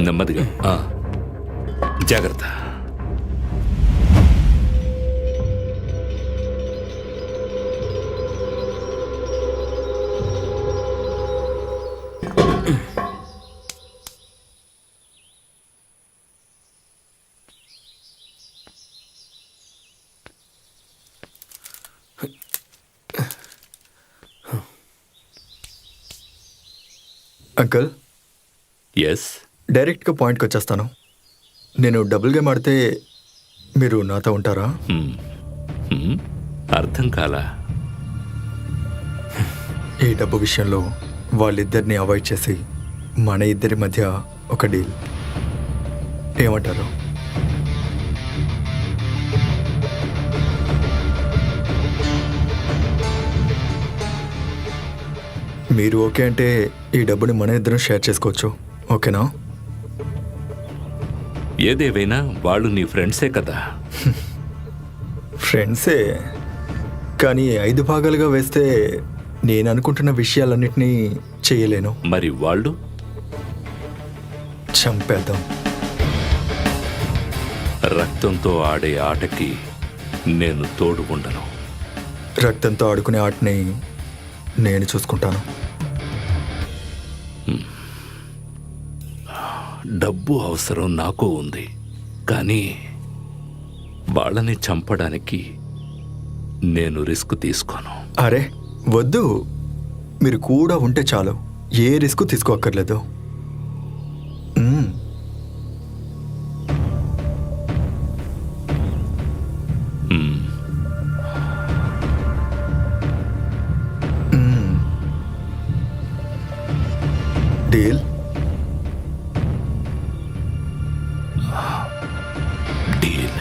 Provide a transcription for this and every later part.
నెమ్మదిగా. జాగ్రత్త. Uncle, yes. డైరెక్ట్గా పాయింట్కి వచ్చేస్తాను. నేను డబుల్ గేమ్ ఆడితే మీరు నాతో ఉంటారా? అర్థం కాలా? ఈ డబ్బు విషయంలో వాళ్ళిద్దరిని అవాయిడ్ చేసి మన ఇద్దరి మధ్య ఒక డీల్ ఏమంటారు? మీరు ఓకే అంటే ఈ డబ్బుని మన ఇద్దరం షేర్ చేసుకోవచ్చు. ఓకేనా? ఏదేవైనా వాళ్ళు నీ ఫ్రెండ్సే కదా. ఫ్రెండ్సే, కానీ 5 భాగాలుగా వేస్తే నేను అనుకుంటున్న విషయాలన్నిటినీ చేయలేను. మరి వాళ్ళు? చంపేద్దాం. రక్తంతో ఆడే ఆటకి నేను తోడు ఉండను. రక్తంతో ఆడుకునే ఆటని నేను చూసుకుంటాను. డబ్బు అవసరం నాకు ఉంది, కానీ వాళ్ళని చంపడానికి నేను రిస్క్ తీసుకోను. అరే వద్దు, మీరు కూడా ఉంటే చాలు, ఏ రిస్క్ తీసుకోక్కర్లేదు. డీల్? డీల్.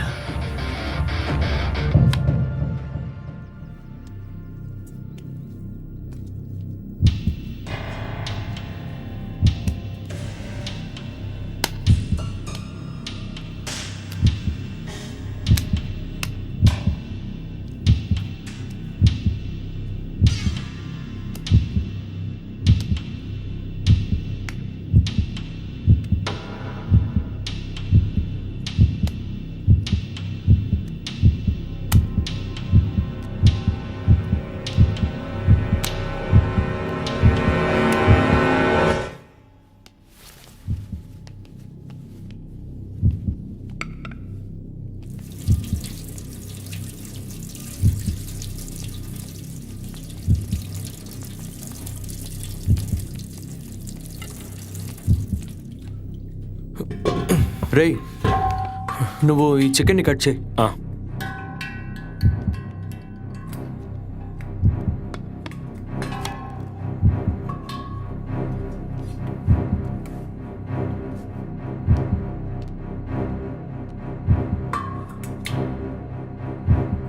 రేయ్, నువ్వు ఈ చికెన్ని కట్ చేయి.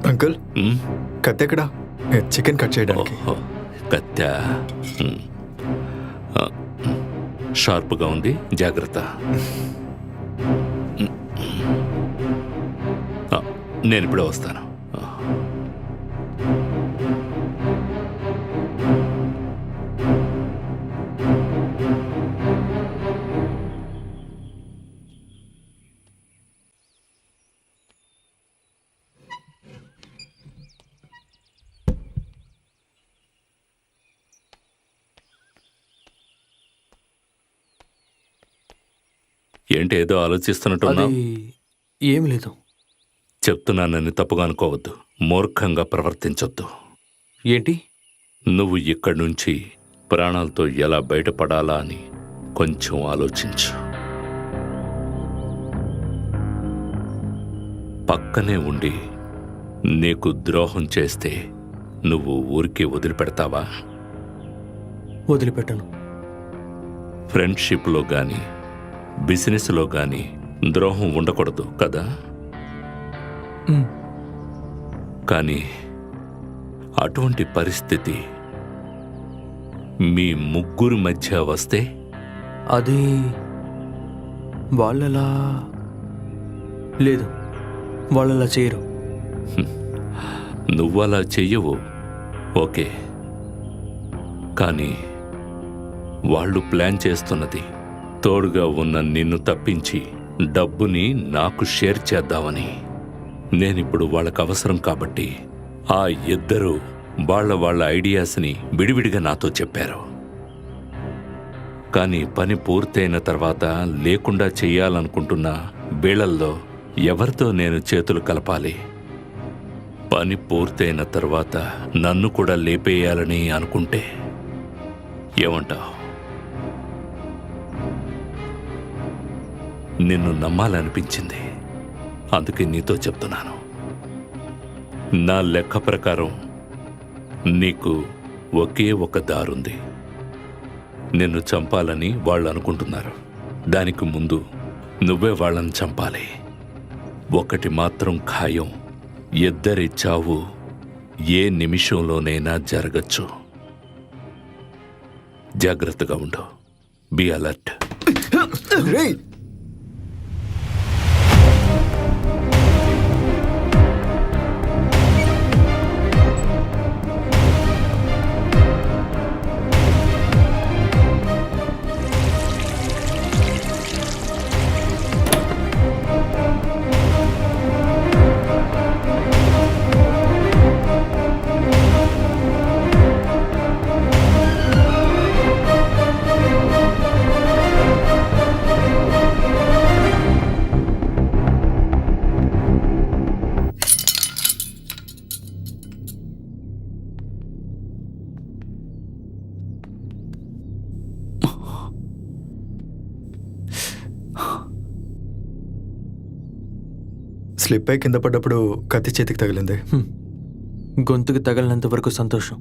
అంకుల్, కత్తెక్కడా చికెన్ కట్ చేయడానికి? కత్తా షార్ప్గా ఉంది, జాగ్రత్త. నేను ఇప్పుడే వస్తాను. ఏంటి ఏదో ఆలోచిస్తున్నట్టున్నావు? ఏమి లేదు. చెప్తున్నానని తప్పుగా అనుకోవద్దు, మూర్ఖంగా ప్రవర్తించొద్దు. ఏంటి? నువ్వు ఇక్కడి నుంచి ప్రాణాలతో ఎలా బయటపడాలా అని కొంచెం ఆలోచించు. పక్కనే ఉండి నీకు ద్రోహం చేస్తే నువ్వు ఊరికే వదిలిపెడతావా? వదిలిపెట్టను. ఫ్రెండ్షిప్లో గాని బిజినెస్లో గాని ద్రోహం ఉండకూడదు కదా. కానీ అటువంటి పరిస్థితి మీ ముగ్గురు మధ్య వస్తే? అది వాళ్ళలా లేదు, వాళ్ళలా చేయరు. నువ్వలా చెయ్యవు, ఓకే, కానీ వాళ్ళు ప్లాన్ చేస్తున్నది తోడుగా ఉన్న నిన్ను తప్పించి డబ్బుని నాకు షేర్ చేద్దామని. నేనిప్పుడు వాళ్ళకు అవసరం కాబట్టి ఆ ఇద్దరు వాళ్ళ ఐడియాస్ని విడివిడిగా నాతో చెప్పారు. కానీ పని పూర్తయిన తర్వాత లేకుండా చెయ్యాలనుకుంటున్న వీళ్ళల్లో ఎవరితో నేను చేతులు కలపాలి? పని పూర్తయిన తర్వాత నన్ను కూడా లేపేయాలని అనుకుంటే ఏమంటావు? నిన్ను నమ్మాలనిపించింది, అందుకే నీతో చెప్తున్నాను. నా లెక్క ప్రకారం నీకు ఒకే ఒక దారుంది. నిన్ను చంపాలని వాళ్ళు అనుకుంటున్నారు. దానికి ముందు నువ్వే వాళ్ళని చంపాలి. ఒకటి మాత్రం ఖాయం, ఇద్దరి చావు ఏ నిమిషంలోనైనా జరగచ్చు. జాగ్రత్తగా ఉండు. Be alert. రేయ్, స్లిప్ అయి కింద పడ్డప్పుడు కత్తి చేతికి తగిలింది. గొంతుకు తగలినంత వరకు సంతోషం.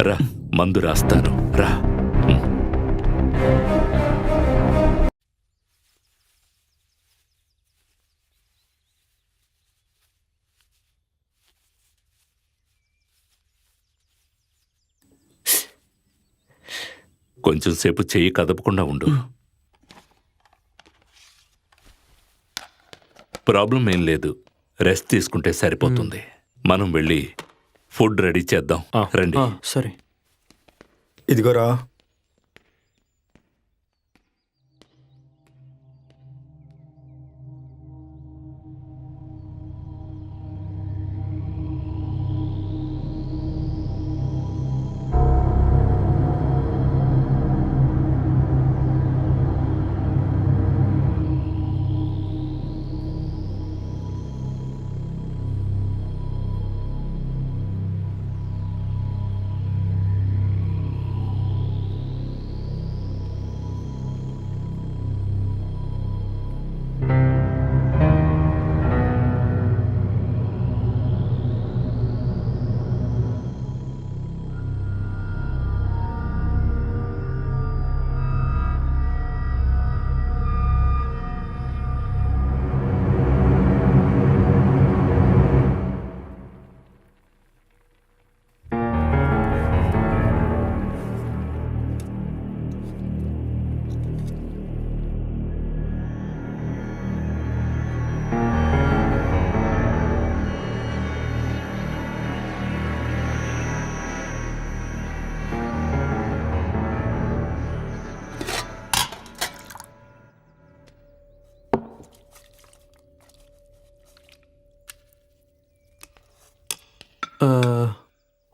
రా, మందు రాస్తాను, రా. కొంచెం సేపు చెయ్యి కదపకుండా ఉండు. ప్రాబ్లం ఏం లేదు, రెస్ట్ తీసుకుంటే సరిపోతుంది. మనం వెళ్ళి ఫుడ్ రెడీ చేద్దాం. రండి. సరే. ఇదిగోరా.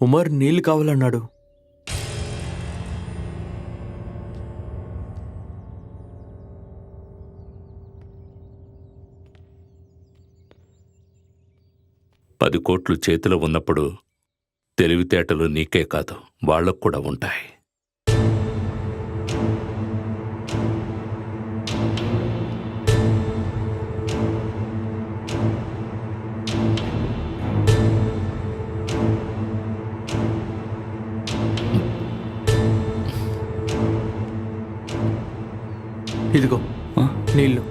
ఉమర్ నీళ్ళు కావాలన్నాడు. పది కోట్లు చేతిలో ఉన్నప్పుడు తెలివితేటలు నీకే కాదు, వాళ్ళకు కూడా ఉంటాయి. ఇదిగో నీళ్ళు.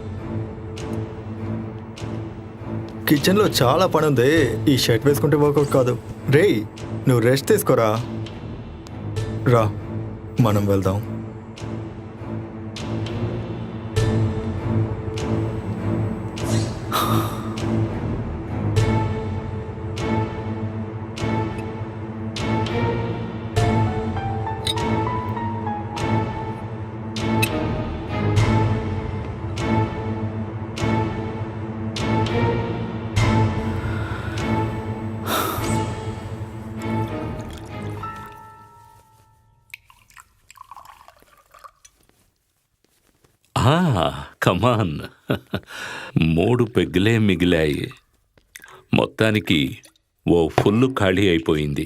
కిచెన్లో చాలా పని ఉంది. ఈ షర్ట్ వేసుకుంటే వర్కౌట్ కాదు. రేయ్, నువ్వు రెస్ట్ తీసుకోరా. రా, మనం వెళ్దాం. కమాన్ 3 పెగ్గులే మిగిలాయి. మొత్తానికి ఓ ఫుల్లు ఖాళీ అయిపోయింది.